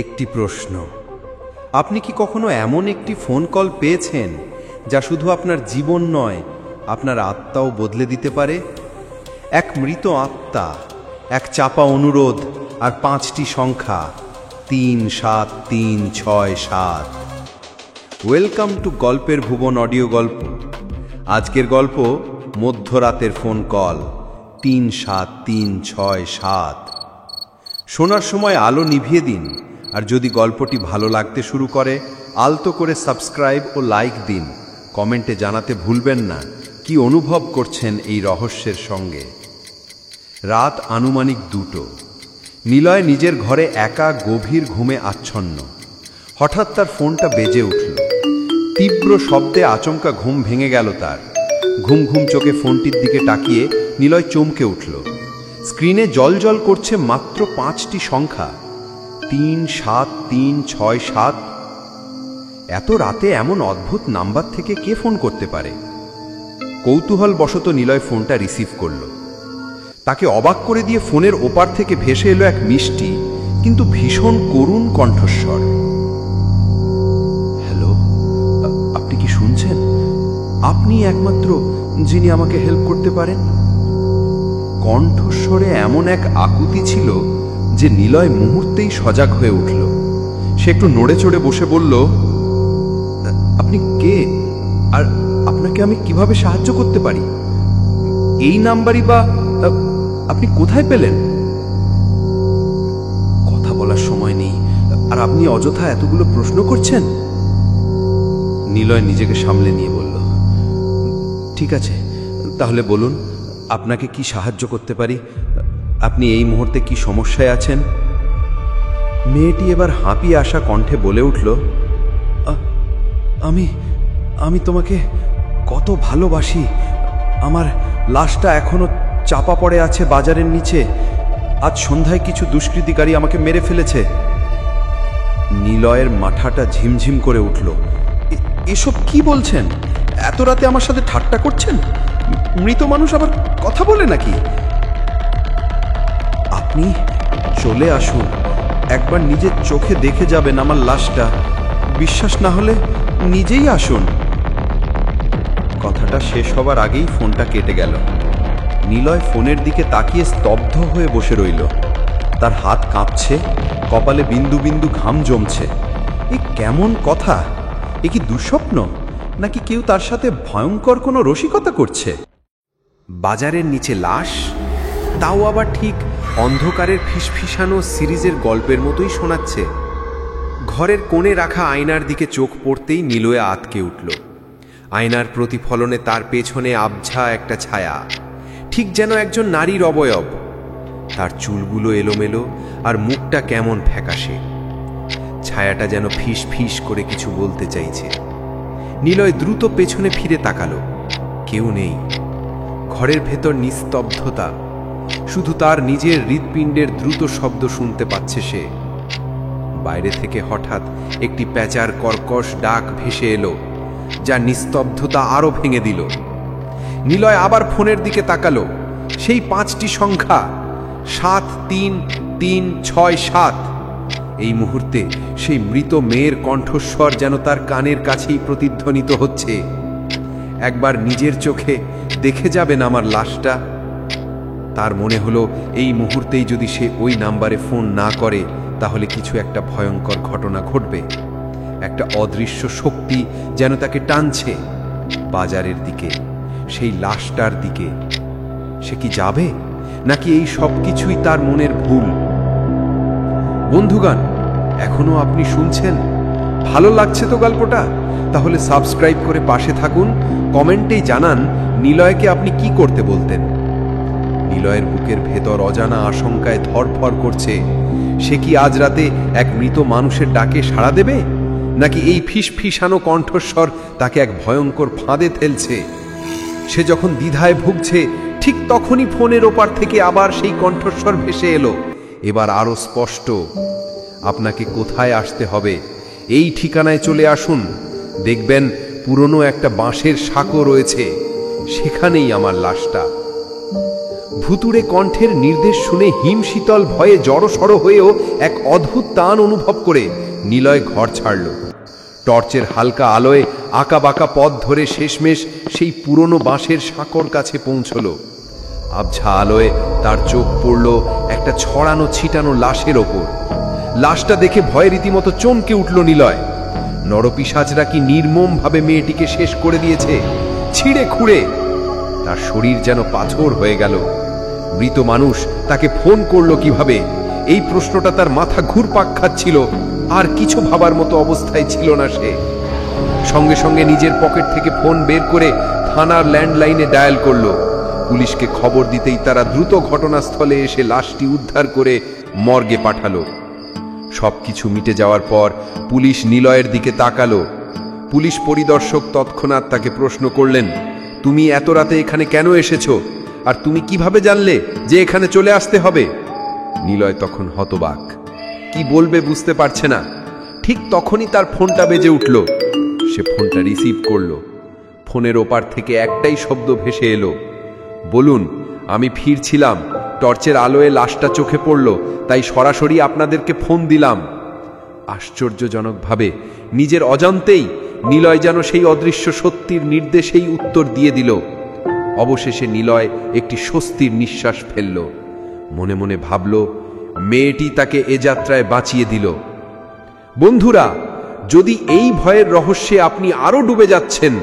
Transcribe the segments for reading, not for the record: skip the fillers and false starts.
একটি প্রশ্ন, আপনি কি কখনো এমন একটি ফোন কল পেয়েছেন যা শুধু আপনার জীবন নয়, আপনার আত্মাও বদলে দিতে পারে? এক মৃত আত্মা, এক চাপা অনুরোধ, আর 5টি সংখ্যা 37367। ওয়েলকাম টু গল্পের ভুবন অডিও গল্প। আজকের গল্প মধ্যরাতের ফোন কল 37367। শোনার সময় আলো নিভিয়ে দিন, আর যদি গল্পটি ভালো লাগতে শুরু করে আলতো করে সাবস্ক্রাইব ও লাইক দিন। কমেন্টে জানাতে ভুলবেন না কি অনুভব করছেন এই রহস্যের সঙ্গে। রাত আনুমানিক 2টো। নিলয় নিজের ঘরে একা গভীর ঘুমে আচ্ছন্ন। হঠাৎ তার ফোনটা বেজে উঠল। তীব্র শব্দে আচমকা ঘুম ভেঙে গেল তার। ঘুম ঘুম চোখে ফোনটির দিকে তাকিয়ে নিলয় চমকে উঠল। স্ক্রিনে জল করছে মাত্র 5টি সংখ্যা, 37367। এত রাতে এমন অদ্ভুত নাম্বার থেকে কে ফোন করতে পারে? কৌতূহল বশত নিলয় ফোনটা রিসিভ করল। তাকে অবাক করে দিয়ে ফোনের ওপার থেকে ভেসে এলো এক মিষ্টি কিন্তু ভীষণ করুণ কণ্ঠস্বর। হ্যালো, আপনি কি শুনছেন? আপনি একমাত্র যিনি আমাকে হেল্প করতে পারেন। কণ্ঠস্বরে এমন এক আকুতি ছিল যে নিলয় মুহূর্তেই সজাগ হয়ে উঠল। সে একটু নড়ে চড়ে বসে বলল, আপনি কে, আর আপনাকে আমি কিভাবে সাহায্য করতে পারি? এই নাম্বারই বা আপনি কোথায় পেলেন? কথা বলার সময় নেই, আর আপনি অযথা এতগুলো প্রশ্ন করছেন। নিলয় নিজেকে সামলে নিয়ে বলল, ঠিক আছে, তাহলে বলুন আপনাকে কি সাহায্য করতে পারি। আপনি এই মুহূর্তে কি সমস্যায় আছেন? মেয়েটি এবার হাঁপিয়ে আসা কণ্ঠে বলে উঠল, আমি তোমাকে কত ভালোবাসি। আমার লাশটা এখনো চাপা পড়ে আছে বাজারের নিচে। আজ সন্ধ্যায় কিছু দুষ্কৃতিকারী আমাকে মেরে ফেলেছে। নিলয়ের মাথাটা ঝিমঝিম করে উঠল। এসব কি বলছেন? এত রাতে আমার সাথে ঠাট্টা করছেন? মৃত মানুষ আবার কথা বলে নাকি? আপনি চলে আসুন, একবার নিজের চোখে দেখে যাবেন আমার লাশটা। বিশ্বাস না হলে নিজেই আসুন। কথাটা শেষ হবার আগেই ফোনটা কেটে গেল। নিলয় ফোনের দিকে তাকিয়ে স্তব্ধ হয়ে বসে রইল। তার হাত কাঁপছে, কপালে বিন্দু বিন্দু ঘাম জমছে। এ কেমন কথা? এ কি দুঃস্বপ্ন, নাকি কেউ তার সাথে ভয়ঙ্কর কোনো রসিকতা করছে? বাজারের নিচে লাশ, তাও আবার ঠিক অন্ধকারের ফিসফিসানো সিরিজের গল্পের মতোই শোনাচ্ছে। ঘরের কোণে রাখা আয়নার দিকে চোখ পড়তেই নিলয়ে আতকে উঠল। আয়নার প্রতিফলনে তার পেছনে আবঝা একটা ছায়া, ঠিক যেন একজন নারীর অবয়ব। তার চুলগুলো এলোমেলো আর মুখটা কেমন ফ্যাকাশে। ছায়াটা যেন ফিস ফিস করে কিছু বলতে চাইছে। নিলয় দ্রুত পেছনে ফিরে তাকালো। কেউ নেই। ঘরের ভেতর নিস্তব্ধতা, শুধু তার নিজের হৃৎপিণ্ডের দ্রুত শব্দ শুনতে পাচ্ছে সে। বাইরে থেকে হঠাৎ একটি প্যাঁচার কর্কশ ডাক ভেসে এলো, যা নিস্তব্ধতা আরো ভেঙে দিল। নিলয় আবার ফোনের দিকে তাকালো। সেই 5টি সংখ্যা 73367। এই মুহূর্তে সেই মৃত মেয়ের কণ্ঠস্বর যেন তার কানের কাছেই প্রতিধ্বনিত হচ্ছে। একবার নিজের চোখে দেখে যাবেন আমার লাশটা। তার মনে হলো এই মুহূর্তেই যদি সে ওই নাম্বারে ফোন না করে তাহলে কিছু একটা ভয়ঙ্কর ঘটনা ঘটবে। একটা অদৃশ্য শক্তি যেন তাকে টানছে বাজারের দিকে, সেই লাশটার দিকে। সে কি যাবে, নাকি এই সব কিছুই তার মনের ভুল? বন্ধুগণ, এখনো আপনি শুনছেন? ভালো লাগছে তো গল্পটা? তাহলে সাবস্ক্রাইব করে পাশে থাকুন। কমেন্টেই জানান নিলয়কে আপনি কি করতে বলতেন। নিলয়ের বুকের ভেতর অজানা আশঙ্কায় ধরফর করছে। সে কি আজ রাতে এক মৃত মানুষের ডাকে সাড়া দেবে, নাকি এই ফিসফিসানো কণ্ঠস্বর তাকে এক ভয়ঙ্কর ফাঁদে ফেলছে? সে যখন দ্বিধায় ভুগছে, ঠিক তখনই ফোনের ওপার থেকে আবার সেই কণ্ঠস্বর ভেসে এলো। এবার আরো স্পষ্ট, আপনাকে কোথায় আসতে হবে? এই ঠিকানায় চলে আসুন। দেখবেন পুরনো একটা বাঁশের সাঁকো রয়েছে, সেখানেই আমার লাশটা। ভুতুড়ে কণ্ঠের নির্দেশ শুনে হিমশীতল ভয়ে জড়সড় হয়েও এক অদ্ভুত টান অনুভব করে নিলয় ঘর ছাড়ল। টর্চের হালকা আলোয় আঁকাবাঁকা পথ ধরে শেষমেশ সেই পুরনো বাঁশের সাঁকর কাছে পৌঁছল। আবঝা আলোয় তার চোখ পড়ল একটা ছড়ানো ছিটানো লাশের ওপর। লাশটা দেখে ভয়ে রীতিমতো চমকে উঠল নিলয়। নরপিশাচরা কি নির্মমভাবে মেয়েটিকে শেষ করে দিয়েছে, ছিঁড়ে খুঁড়ে। তার শরীর যেন পাথর হয়ে গেল। মৃত মানুষ তাকে ফোন করলো কিভাবে, এই প্রশ্নটা তার মাথা ঘুরপাক খাচ্ছিল। আর কিছু ভাবার মতো অবস্থায় ছিল না সে। সঙ্গে সঙ্গে নিজের পকেট থেকে ফোন বের করে থানার ল্যান্ডলাইনে ডায়াল করলো। পুলিশকে খবর দিতেই তারা দ্রুত ঘটনাস্থলে এসে লাশটি উদ্ধার করে মর্গে পাঠালো। সবকিছু মিটে যাওয়ার পর পুলিশ নিলয়ের দিকে তাকালো। পুলিশ পরিদর্শক তৎক্ষণাৎ তাকে প্রশ্ন করলেন, তুমি এত রাতে এখানে কেন এসেছো, আর তুমি কিভাবে জানলে যে এখানে চলে আসতে হবে? নিলয় তখন হতবাক, কি বলবে বুঝতে পারছে না। ঠিক তখনই তার ফোনটা বেজে উঠল। সে ফোনটা রিসিভ করল। ফোনের ওপার থেকে একটাই শব্দ ভেসে এলো, বলুন, আমি ফিরছিলাম, টর্চের আলোয় লাশটা চোখে পড়ল, তাই সরাসরি আপনাদেরকে ফোন দিলাম। আশ্চর্যজনকভাবে নিজের অজান্তেই নিলয় যেন সেই অদৃশ্য সত্যির নির্দেশেই উত্তর দিয়ে দিল। অবশেষে নিলয় একটি স্বস্তির নিঃশ্বাস ফেলল। মনে মনে ভাবল, মেয়েটি তাকে এ যাত্রায় বাঁচিয়ে দিল। বন্ধুরা, যদি এই ভয়ের রহস্যে আপনি আরো ডুবে যাচ্ছেন,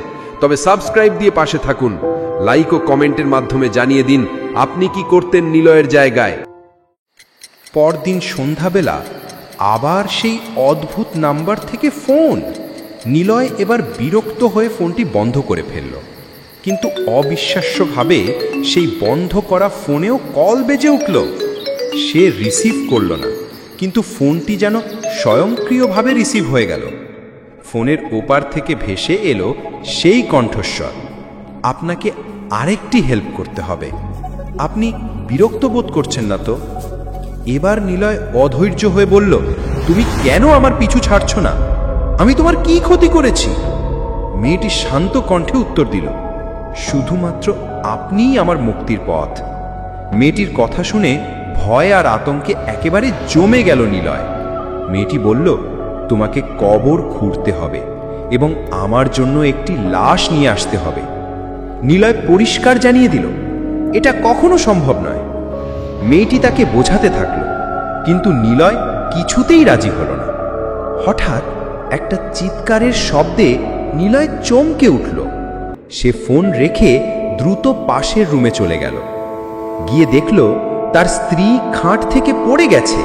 তবে সাবস্ক্রাইব দিয়ে পাশে থাকুন। লাইক ও কমেন্টের মাধ্যমে জানিয়ে দিন আপনি কি করতেন নিলয়ের জায়গায়। পরদিন সন্ধ্যাবেলা আবার সেই অদ্ভুত নাম্বার থেকে ফোন। নিলয় এবার বিরক্ত হয়ে ফোনটি বন্ধ করে ফেলল। কিন্তু অবিশ্বাস্যভাবে সেই বন্ধ করা ফোনেও কল বেজে উঠল। সে রিসিভ করল না, কিন্তু ফোনটি যেন স্বয়ংক্রিয়ভাবে রিসিভ হয়ে গেল। ফোনের ওপার থেকে ভেসে এলো সেই কণ্ঠস্বর, আপনাকে আরেকটি হেল্প করতে হবে, আপনি বিরক্ত বোধ করছেন না তো? এবার নিলয় অধৈর্য হয়ে বলল, তুমি কেন আমার পিছু ছাড়ছ না? আমি তোমার কি ক্ষতি করেছি? মেয়েটি শান্ত কণ্ঠে উত্তর দিল, শুধুমাত্র আপনিই আমার মুক্তির পথ। মেয়েটির কথা শুনে ভয় আর আতঙ্কে একেবারে জমে গেল নিলয়। মেয়েটি বলল, তোমাকে কবর খুঁড়তে হবে এবং আমার জন্য একটি লাশ নিয়ে আসতে হবে। নিলয় পরিষ্কার জানিয়ে দিল, এটা কখনো সম্ভব নয়। মেয়েটি তাকে বোঝাতে থাকল, কিন্তু নিলয় কিছুতেই রাজি হল না। হঠাৎ একটা চিৎকারের শব্দে নিলয় চমকে উঠল। সে ফোন রেখে দ্রুত পাশের রুমে চলে গেল। গিয়ে দেখল তার স্ত্রী খাট থেকে পড়ে গেছে,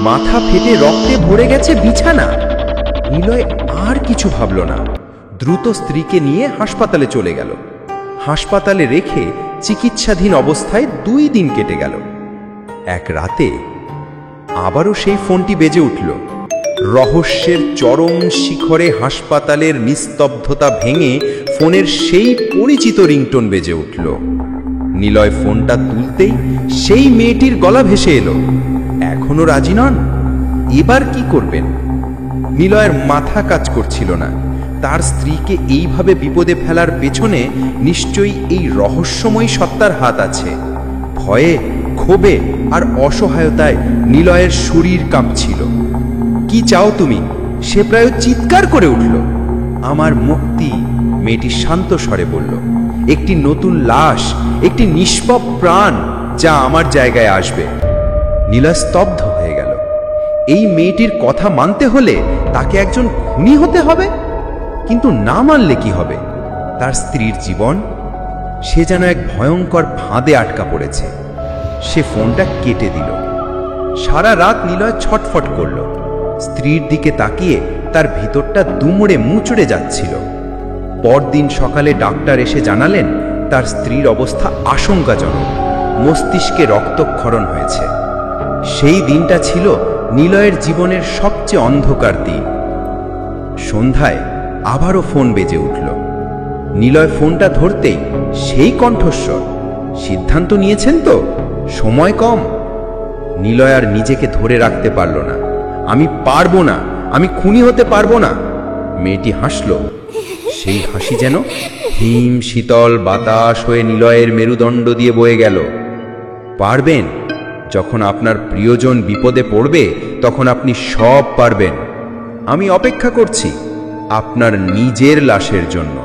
মাথা ফেটে রক্তে ভরে গেছে বিছানা। নিলয় আর কিছু ভাবল না, দ্রুত স্ত্রীকে নিয়ে হাসপাতালে চলে গেল। হাসপাতালে রেখে চিকিৎসাধীন অবস্থায় 2 দিন কেটে গেল। এক রাতে আবারও সেই ফোনটি বেজে উঠল। রহস্যের চরম শিখরে হাসপাতালের নিস্তব্ধতা ভেঙে ফোনের সেই পরিচিত রিংটোন বেজে উঠল। নিলয় ফোনটা তুলতেই সেই মেয়েটির গলা ভেসে এলো। এখনো রাজি নন? এবার কি করবেন? নিলয়ের মাথা কাজ করছিল না। তার স্ত্রীকে এইভাবে বিপদে ফেলার পেছনে নিশ্চয়ই এই রহস্যময়ী সত্তার হাত আছে। ভয়ে, ক্ষোভে আর অসহায়তায় নিলয়ের শরীর কাঁপছিল। কি চাও তুমি? সে প্রায় চিৎকার করে উঠল। আমার মুক্তি, মেয়েটি শান্ত স্বরে বলল। একটি নতুন লাশ, একটি নিষ্পাপ প্রাণ যা আমার জায়গায় আসবে। নিলয় স্তব্ধ হয়ে গেল। এই মেয়েটির কথা মানতে হলে তাকে একজন খুনি হতে হবে, কিন্তু না মানলে কি হবে? তার স্ত্রীর জীবন, সে যেন এক ভয়ঙ্কর ফাঁদে আটকা পড়েছে। সে ফোনটা কেটে দিল। সারা রাত নিলয় ছটফট করল। স্ত্রীর দিকে তাকিয়ে তার ভিতরটা দুমড়ে মুচড়ে যাচ্ছিল। পরদিন সকালে ডাক্তার এসে জানালেন তার স্ত্রীর অবস্থা আশঙ্কাজনক, মস্তিষ্কে রক্তক্ষরণ হয়েছে। সেই দিনটা ছিল নিলয়ের জীবনের সবচেয়ে অন্ধকার দিন। সন্ধ্যায় আবারও ফোন বেজে উঠল। নিলয় ফোনটা ধরতেই সেই কণ্ঠস্বর, সিদ্ধান্ত নিয়েছেন তো? সময় কম। নিলয় আর নিজেকে ধরে রাখতে পারল না। আমি পারবো না, আমি খুনি হতে পারবো না। মেয়েটি হাসল। সেই হাসি যেন হিম শীতল বাতাস হয়ে নিলয়ের মেরুদণ্ড দিয়ে বয়ে গেল। পারবেন। যখন আপনার প্রিয়জন বিপদে পড়বে তখন আপনি সব পারবেন। আমি অপেক্ষা করছি আপনার নিজের লাশের জন্য।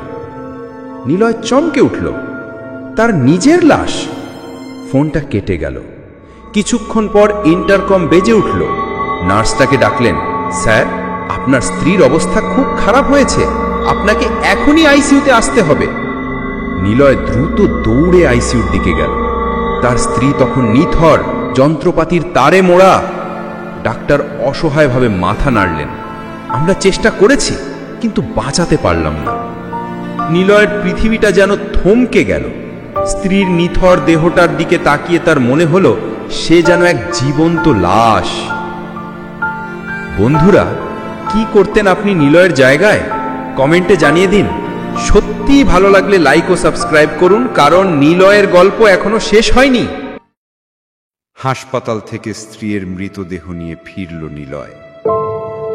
নিলয় চমকে উঠল। তার নিজের লাশ! ফোনটা কেটে গেল। কিছুক্ষণ পর ইন্টারকম বেজে উঠল। নার্স তাকে ডাকলেন। স্যার, আপনার স্ত্রীর অবস্থা খুব খারাপ হয়েছে, আপনাকে এখনই আইসিইউতে আসতে হবে। নিলয় দ্রুত দৌড়ে আইসিইউর দিকে গেল। তার স্ত্রী তখন নিথর, যন্ত্রপাতির তারে মোড়া। ডাক্তার অসহায়ভাবে মাথা নাড়লেন। আমরা চেষ্টা করেছি, কিন্তু বাঁচাতে পারলাম না। নিলয়ের পৃথিবীটা যেন থমকে গেল। স্ত্রীর নিথর দেহটার দিকে তাকিয়ে তার মনে হলো সে যেন এক জীবন্ত লাশ। বন্ধুরা, কি করতেন আপনি নিলয়ের জায়গায়? কমেন্টে জানিয়ে দিন। সত্যিই ভালো লাগলে লাইক ও সাবস্ক্রাইব করুন, কারণ নিলয়ের গল্প এখনো শেষ হয়নি। হাসপাতাল থেকে স্ত্রীর মৃতদেহ নিয়ে ফিরল নিলয়।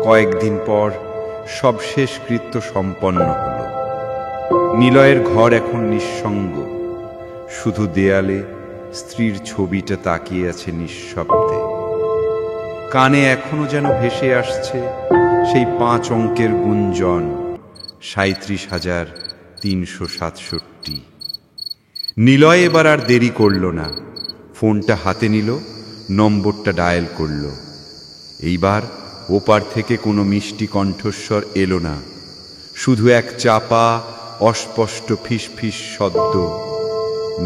কয়েকদিন পর সব শেষকৃত্য সম্পন্ন হল। নিলয়ের ঘর এখন নিঃসঙ্গ। শুধু দেয়ালে স্ত্রীর ছবিটা তাকিয়ে আছে নিঃশব্দে। কানে এখনো যেন ভেসে আসছে সেই 5 অঙ্কের গুঞ্জন, 37,367। নিলয় এবার আর দেরি করল না। ফোনটা হাতে নিল, নম্বরটা ডায়াল করল। এইবার ওপার থেকে কোনো মিষ্টি কণ্ঠস্বর এলো না, শুধু এক চাপা অস্পষ্ট ফিসফিস শব্দ।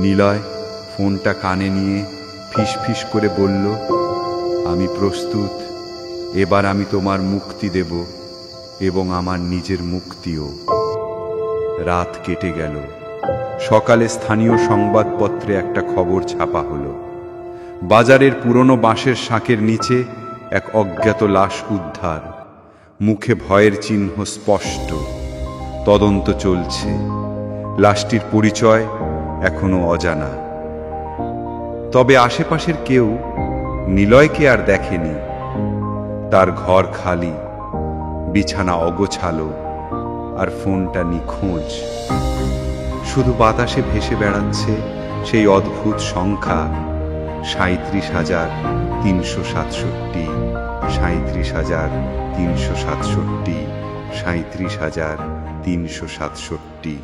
নিলয় ফোনটা কানে নিয়ে ফিসফিস করে বলল, আমি প্রস্তুত। এবার আমি তোমার মুক্তি দেব, এবং আমার নিজের মুক্তিও। রাত কেটে গেল। সকালে স্থানীয় সংবাদপত্রে একটা খবর ছাপা হলো। বাজারের পুরনো বাঁশের শাঁখের নিচে এক অজ্ঞাত লাশ উদ্ধার। মুখে ভয়ের চিহ্ন স্পষ্ট। তদন্ত চলছে। লাশটির পরিচয় এখনো অজানা। তবে আশেপাশের কেউ নিলয়কে আর দেখেনি। তার ঘর খালি, বিছানা অগোছালো, আর ফোনটা নিখোঁজ। শুধু বাতাসে ভেসে বেড়াচ্ছে সেই অদ্ভুত সংখ্যা 37,367, 37,367, 37,367।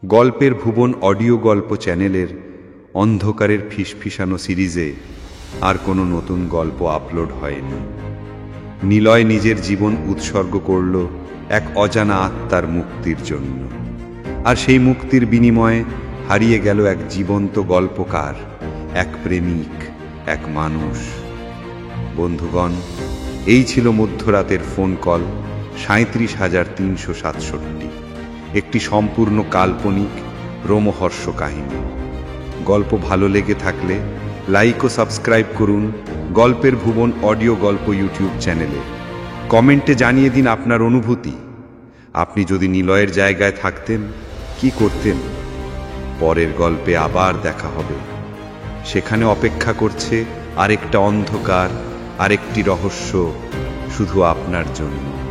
গল্পের ভুবন অডিও গল্প চ্যানেলের অন্ধকারের ফিসফিসানো সিরিজে আর কোনো নতুন গল্প আপলোড হয়নি। নিলয় নিজের জীবন উৎসর্গ করল এক অজানা আত্মার মুক্তির জন্য, আর সেই মুক্তির বিনিময়ে হারিয়ে গেল এক জীবন্ত গল্পকার, এক প্রেমিক, এক মানুষ। বন্ধুগণ, এই ছিল মধ্যরাতের ফোন কল 37,367, একটি সম্পূর্ণ কাল্পনিক রোমহর্ষ কাহিনী। গল্প ভালো লেগে থাকলে লাইক ও সাবস্ক্রাইব করুন গল্পের ভুবন অডিও গল্প ইউটিউব চ্যানেলে। কমেন্টে জানিয়ে দিন আপনার অনুভূতি। আপনি যদি নিলয়ের জায়গায় থাকতেন, কি করতেন? পরের গল্পে আবার দেখা হবে। সেখানে অপেক্ষা করছে আরেকটা অন্ধকার, আরেকটি রহস্য, শুধু আপনার জন্য।